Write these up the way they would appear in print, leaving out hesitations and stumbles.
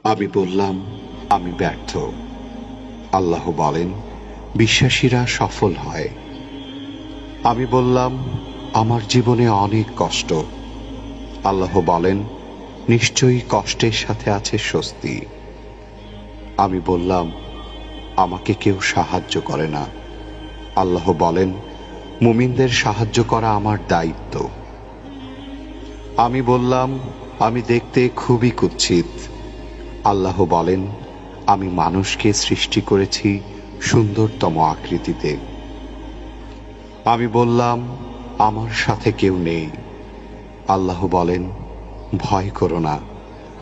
আমি বললাম, আমি ব্যর্থ। আল্লাহ বলেন, বিশ্বাসীরা সফল হয়। আমি বললাম, আমার জীবনে অনেক কষ্ট। আল্লাহ বলেন, নিশ্চয়ই কষ্টের সাথে আছে স্বস্তি। আমি বললাম, আমাকে কেউ সাহায্য করে না। আল্লাহ বলেন, মুমিনদের সাহায্য করা আমার দায়িত্ব। আমি বললাম, আমি দেখতে খুবই কুৎসিত। আল্লাহ বলেন, আমি মানুষকে সৃষ্টি করেছি সুন্দরতম আকৃতিতে। আমি বললাম, আমার সাথে কেউ নেই। আল্লাহ বলেন, ভয় করো না,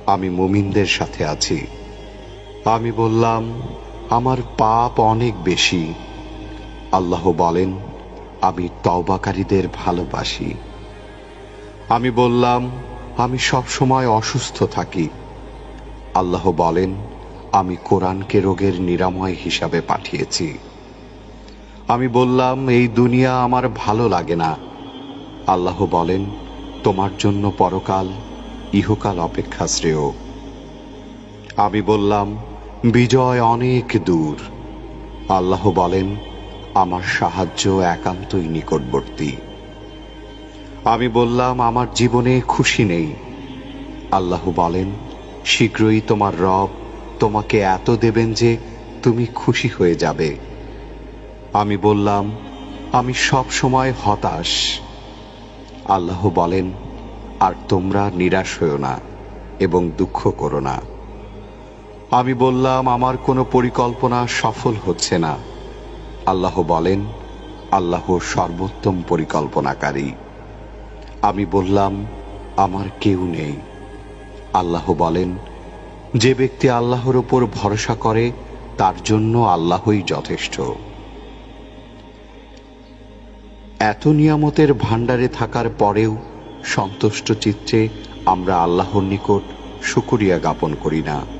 আমি মুমিনদের সাথে আছি। আমি বললাম, আমার পাপ অনেক বেশি। আল্লাহ বলেন, আমি তওবাকারীদের ভালোবাসি। আমি বললাম, আমি সবসময় অসুস্থ থাকি। আল্লাহ বলেন, আমি কোরআনকে রোগের নিরাময় হিসাবে পাঠিয়েছি। আমি বললাম, এই দুনিয়া আমার ভালো লাগে না। আল্লাহ বলেন, তোমার জন্য পরকাল, ইহকাল অপেক্ষা শ্রেয়। আমি বললাম, বিজয় অনেক দূর। আল্লাহ বলেন, আমার সাহায্য একান্তই নিকটবর্তী। আমি বললাম, আমার জীবনে খুশি নেই। আল্লাহ বলেন, শীঘ্রই তোমার রব তোমাকে এত দেবেন যে তুমি খুশি হয়ে যাবে। আমি বললাম, আমি সব সময় হতাশ। আল্লাহ বলেন, আর তোমরা নিরাশ হও না এবং দুঃখ করো না। আমি বললাম, আমার কোনো পরিকল্পনা সফল হচ্ছে না। আল্লাহ বলেন, আল্লাহ সর্বোত্তম পরিকল্পনাকারী। আমি বললাম, আমার কেউ নেই। আল্লাহ বলেন, যে ব্যক্তি আল্লাহর উপর ভরসা করে তার জন্য আল্লাহই যথেষ্ট। এত নিয়ামতের ভাণ্ডারে থাকার পরেও সন্তুষ্ট চিত্তে আমরা আল্লাহর নিকট শুকরিয়া জ্ঞাপন করি না।